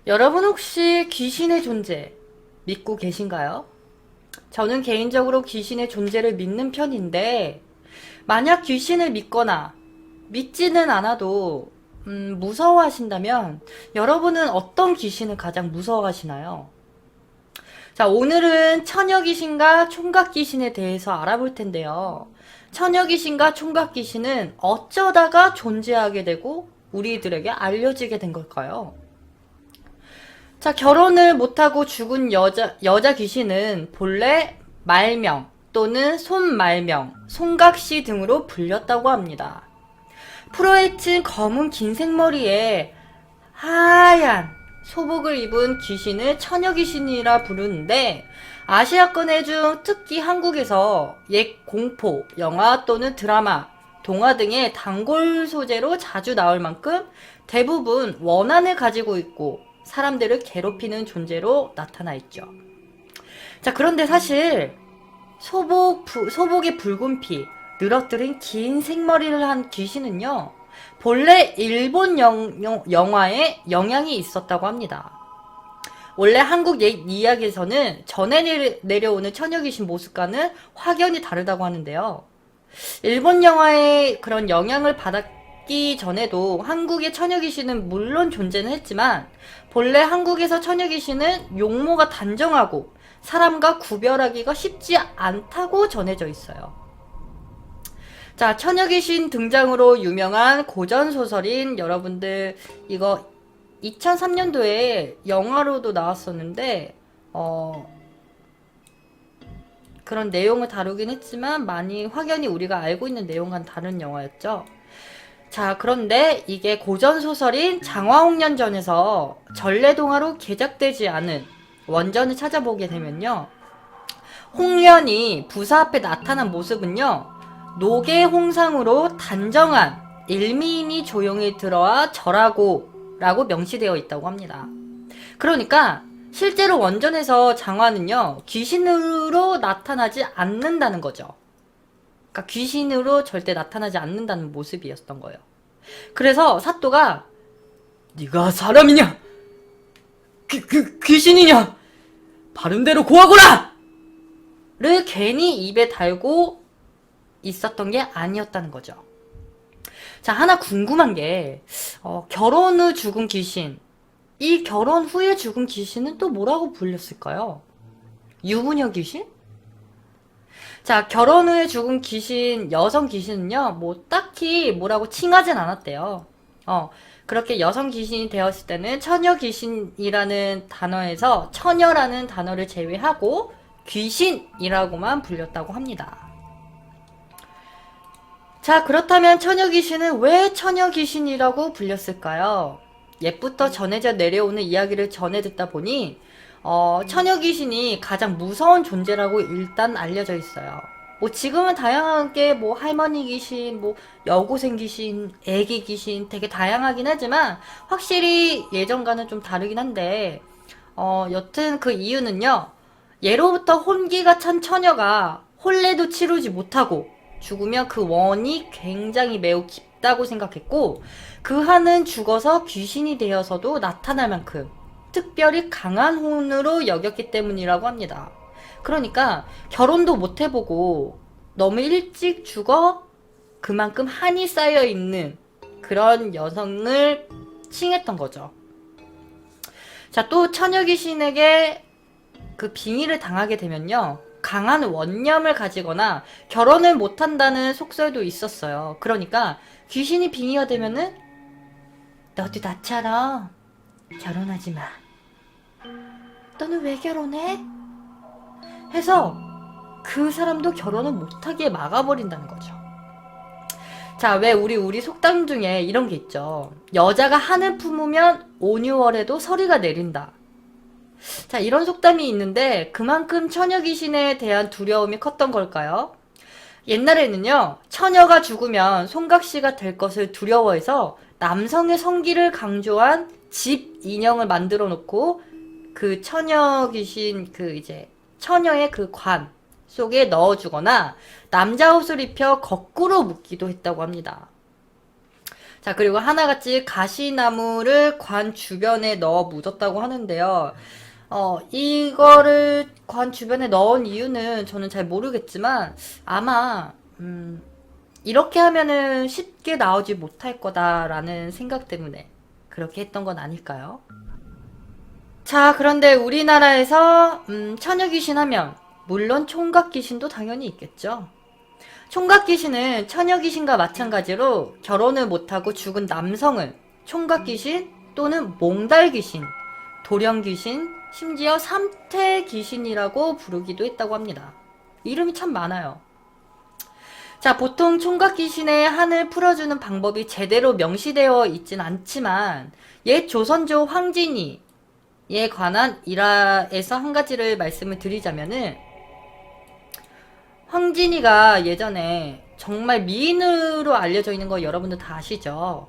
여러분 혹시 귀신의 존재 믿고 계신가요? 저는 개인적으로 귀신의 존재를 믿는 편인데, 만약 귀신을 믿거나 믿지는 않아도 무서워하신다면 여러분은 어떤 귀신을 가장 무서워하시나요? 자, 오늘은 처녀 귀신과 총각 귀신에 대해서 알아볼 텐데요. 처녀 귀신과 총각 귀신은 어쩌다가 존재하게 되고 우리들에게 알려지게 된 걸까요? 자, 결혼을 못하고 죽은 여자 귀신은 본래 말명 또는 손말명, 송각시 등으로 불렸다고 합니다. 푸르헤친 검은 긴 생머리에 하얀 소복을 입은 귀신을 처녀 귀신이라 부르는데, 아시아권의 중 특히 한국에서 옛 공포, 영화 또는 드라마, 동화 등의 단골 소재로 자주 나올 만큼 대부분 원한을 가지고 있고 사람들을 괴롭히는 존재로 나타나 있죠. 자, 그런데 사실 소복의 붉은 피, 늘어뜨린 긴 생머리를 한 귀신은요, 본래 일본 영화에 영향이 있었다고 합니다. 원래 한국 옛 이야기에서는 전해 내려오는 처녀 귀신 모습과는 확연히 다르다고 하는데요. 일본 영화의 그런 영향을 받았기 전에도 한국의 처녀 귀신은 물론 존재는 했지만, 본래 한국에서 처녀 귀신은 용모가 단정하고 사람과 구별하기가 쉽지 않다고 전해져 있어요. 자, 처녀 귀신 등장으로 유명한 고전 소설인, 여러분들 이거 2003년도에 영화로도 나왔었는데 그런 내용을 다루긴 했지만 많이 확연히 우리가 알고 있는 내용과는 다른 영화였죠. 자, 그런데 이게 고전 소설인 장화홍련전에서 전래동화로 개작되지 않은 원전을 찾아보게 되면요, 홍련이 부사 앞에 나타난 모습은요, 노계 홍상으로 단정한 일미인이 조용히 들어와 절하고 라고 명시되어 있다고 합니다. 그러니까 실제로 원전에서 장화는요, 귀신으로 나타나지 않는다는 거죠. 그러니까 귀신으로 절대 나타나지 않는다는 모습이었던 거예요. 그래서 사또가 네가 사람이냐? 귀신이냐? 바른대로 고하거라! 를 괜히 입에 달고 있었던 게 아니었다는 거죠. 자, 하나 궁금한 게, 결혼 후 죽은 귀신, 이 결혼 후에 죽은 귀신은 또 뭐라고 불렸을까요? 유부녀 귀신? 자, 결혼 후에 죽은 귀신, 여성 귀신은요, 뭐 딱히 뭐라고 칭하진 않았대요. 그렇게 여성 귀신이 되었을 때는 처녀 귀신이라는 단어에서 처녀라는 단어를 제외하고 귀신이라고만 불렸다고 합니다. 자, 그렇다면 처녀 귀신은 왜 처녀 귀신이라고 불렸을까요? 옛부터 전해져 내려오는 이야기를 전해 듣다 보니 처녀 귀신이 가장 무서운 존재라고 일단 알려져 있어요. 뭐 지금은 다양하게 뭐 할머니 귀신, 뭐 여고생 귀신, 애기 귀신 되게 다양하긴 하지만 확실히 예전과는 좀 다르긴 한데, 여튼 그 이유는요, 예로부터 혼기가 찬 처녀가 혼례도 치르지 못하고 죽으면 그 원이 굉장히 매우 깊다고 생각했고, 그 한은 죽어서 귀신이 되어서도 나타날 만큼 특별히 강한 혼으로 여겼기 때문이라고 합니다. 그러니까 결혼도 못 해보고 너무 일찍 죽어 그만큼 한이 쌓여 있는 그런 여성을 칭했던 거죠. 자, 또 처녀 귀신에게 그 빙의를 당하게 되면요, 강한 원념을 가지거나 결혼을 못한다는 속설도 있었어요. 그러니까 귀신이 빙의가 되면은 너도 나처럼 결혼하지 마. 너는 왜 결혼해? 해서 그 사람도 결혼을 못하게 막아버린다는 거죠. 자, 왜 우리 속담 중에 이런 게 있죠. 여자가 한을 품으면 5,6월에도 서리가 내린다. 자, 이런 속담이 있는데 그만큼 처녀 귀신에 대한 두려움이 컸던 걸까요? 옛날에는요, 처녀가 죽으면 송각시가 될 것을 두려워해서 남성의 성기를 강조한 집 인형을 만들어 놓고 그 처녀 귀신, 그 이제 처녀의 그 관 속에 넣어주거나 남자 옷을 입혀 거꾸로 묶기도 했다고 합니다. 자, 그리고 하나같이 가시나무를 관 주변에 넣어 묻었다고 하는데요. 이거를 관 주변에 넣은 이유는 저는 잘 모르겠지만, 아마, 이렇게 하면은 쉽게 나오지 못할 거다라는 생각 때문에 그렇게 했던 건 아닐까요? 자, 그런데 우리나라에서, 처녀귀신 하면, 물론 총각귀신도 당연히 있겠죠. 총각귀신은 처녀귀신과 마찬가지로 결혼을 못하고 죽은 남성을 총각귀신 또는 몽달귀신, 돌연귀신, 심지어 삼태귀신이라고 부르기도 했다고 합니다. 이름이 참 많아요. 자, 보통 총각귀신의 한을 풀어주는 방법이 제대로 명시되어 있진 않지만 옛 조선조 황진이에 관한 일화에서 한 가지를 말씀을 드리자면은 황진이가 예전에 정말 미인으로 알려져 있는 거 여러분들 다 아시죠?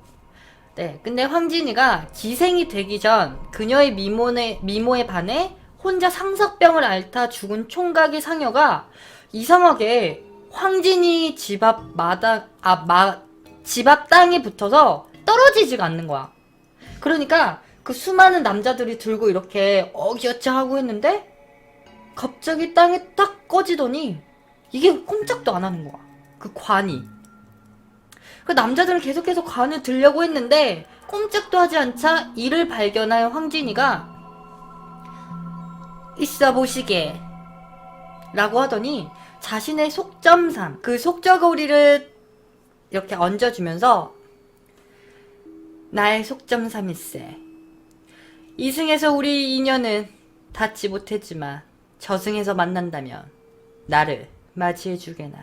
네, 근데 황진이가 기생이 되기 전 그녀의 미모에 반해 혼자 상석병을 앓다 죽은 총각의 상여가 이상하게 황진이 집 앞 땅에 붙어서 떨어지지가 않는 거야. 그러니까 그 수많은 남자들이 들고 이렇게 어기어찌 하고 했는데 갑자기 땅에 딱 꺼지더니 이게 꼼짝도 안 하는 거야. 그 관이. 그 남자들은 계속해서 관을 들려고 했는데 꼼짝도 하지 않자 이를 발견한 황진이가 있어 보시게 라고 하더니 자신의 속점삼, 그 속저고리를 이렇게 얹어주면서 나의 속점삼일세. 이승에서 우리 인연은 닿지 못했지만 저승에서 만난다면 나를 맞이해주게나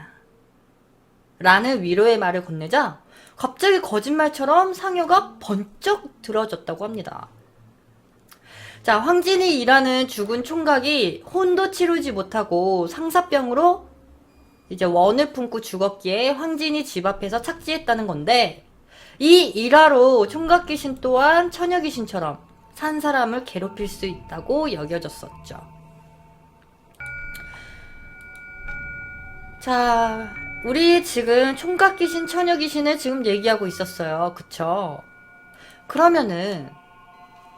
라는 위로의 말을 건네자 갑자기 거짓말처럼 상여가 번쩍 들어졌다고 합니다. 자, 황진이 일하는 죽은 총각이 혼도 치르지 못하고 상사병으로 이제 원을 품고 죽었기에 황진이 집 앞에서 착지했다는 건데 이 일화로 총각귀신 또한 처녀귀신처럼 산 사람을 괴롭힐 수 있다고 여겨졌었죠. 자, 우리 지금 총각귀신, 처녀귀신을 지금 얘기하고 있었어요. 그쵸? 그러면은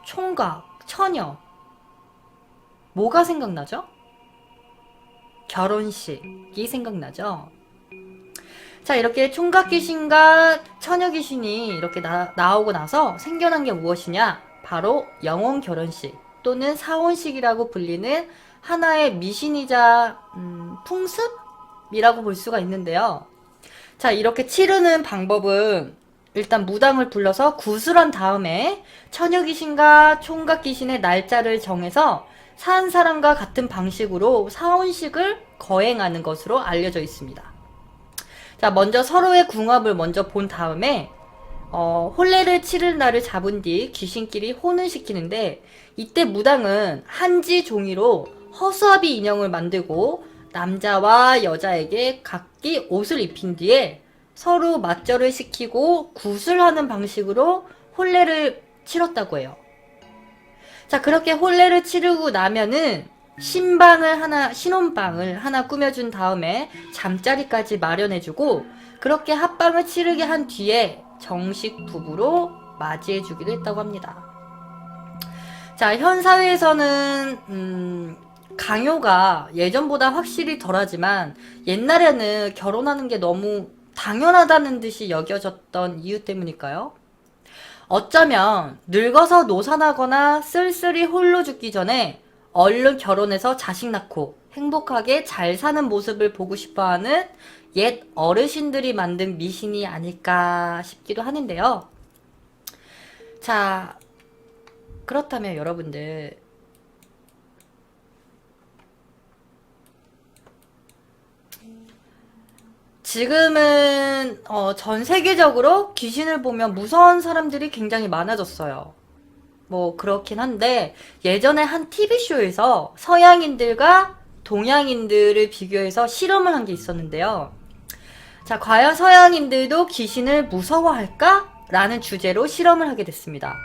총각, 처녀 뭐가 생각나죠? 결혼식이 생각나죠? 자, 이렇게 총각귀신과 처녀귀신이 이렇게 나오고 나서 생겨난 게 무엇이냐? 바로 영혼 결혼식 또는 사혼식이라고 불리는 하나의 미신이자 풍습이라고 볼 수가 있는데요. 자, 이렇게 치르는 방법은 일단 무당을 불러서 구술한 다음에 처녀귀신과 총각귀신의 날짜를 정해서 산 사람과 같은 방식으로 사혼식을 거행하는 것으로 알려져 있습니다. 자, 먼저 서로의 궁합을 먼저 본 다음에 혼례를 치를 날을 잡은 뒤 귀신끼리 혼을 시키는데 이때 무당은 한지 종이로 허수아비 인형을 만들고 남자와 여자에게 각기 옷을 입힌 뒤에 서로 맞절을 시키고 구슬하는 방식으로 혼례를 치렀다고 해요. 자, 그렇게 혼례를 치르고 나면은 신혼방을 하나 꾸며준 다음에 잠자리까지 마련해주고 그렇게 합방을 치르게 한 뒤에 정식 부부로 맞이해주기도 했다고 합니다. 자, 현 사회에서는 강요가 예전보다 확실히 덜하지만 옛날에는 결혼하는 게 너무 당연하다는 듯이 여겨졌던 이유 때문일까요? 어쩌면 늙어서 노산하거나 쓸쓸히 홀로 죽기 전에 얼른 결혼해서 자식 낳고 행복하게 잘 사는 모습을 보고 싶어하는 옛 어르신들이 만든 미신이 아닐까 싶기도 하는데요. 자, 그렇다면 여러분들 지금은 전 세계적으로 귀신을 보면 무서운 사람들이 굉장히 많아졌어요. 뭐 그렇긴 한데 예전에 한 TV쇼에서 서양인들과 동양인들을 비교해서 실험을 한 게 있었는데요. 자, 과연 서양인들도 귀신을 무서워할까? 라는 주제로 실험을 하게 됐습니다.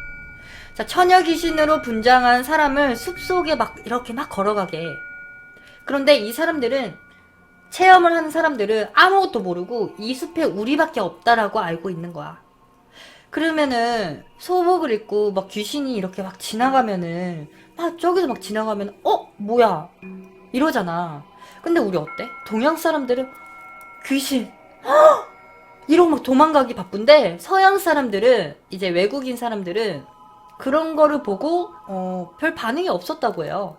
자, 처녀 귀신으로 분장한 사람을 숲속에 이렇게 걸어가게. 그런데 이 사람들은 체험을 하는 사람들은 아무것도 모르고 이 숲에 우리밖에 없다라고 알고 있는 거야. 그러면은 소복을 입고 막 귀신이 이렇게 막 지나가면은 막 저기서 막 지나가면 뭐야 이러잖아. 근데 우리 어때? 동양 사람들은 귀신 이러고 막 도망가기 바쁜데 서양 사람들은 이제 외국인 사람들은 그런 거를 보고 별 반응이 없었다고 해요.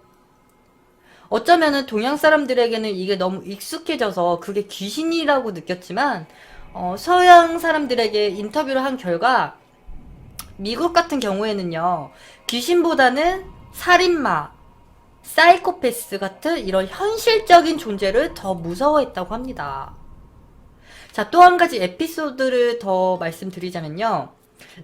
어쩌면은 동양 사람들에게는 이게 너무 익숙해져서 그게 귀신이라고 느꼈지만 서양 사람들에게 인터뷰를 한 결과 미국 같은 경우에는요 귀신보다는 살인마, 사이코패스 같은 이런 현실적인 존재를 더 무서워했다고 합니다. 자, 또 한 가지 에피소드를 더 말씀드리자면요.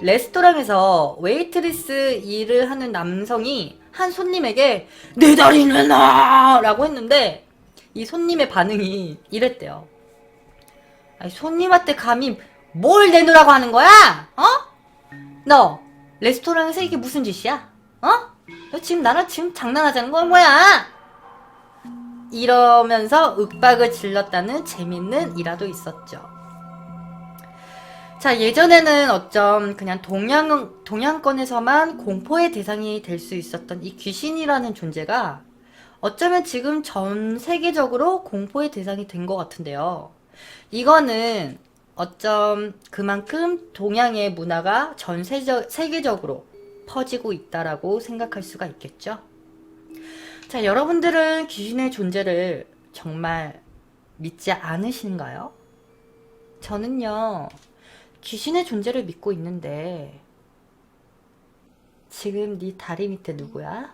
레스토랑에서 웨이트리스 일을 하는 남성이 한 손님에게 내 다리 내놔! 라고 했는데 이 손님의 반응이 이랬대요. 아니, 손님한테 감히 뭘 내놓으라고 하는 거야? 어? 너 레스토랑에서 이게 무슨 짓이야? 어? 너 지금 나랑 지금 장난하자는 건 뭐야? 이러면서 윽박을 질렀다는 재밌는 일화도 있었죠. 자, 예전에는 어쩜 그냥 동양권에서만 공포의 대상이 될 수 있었던 이 귀신이라는 존재가 어쩌면 지금 전 세계적으로 공포의 대상이 된 것 같은데요. 이거는 어쩜 그만큼 동양의 문화가 전 세계적으로 퍼지고 있다라고 생각할 수가 있겠죠. 자, 여러분들은 귀신의 존재를 정말 믿지 않으신가요? 저는요, 귀신의 존재를 믿고 있는데, 지금 네 다리 밑에 누구야?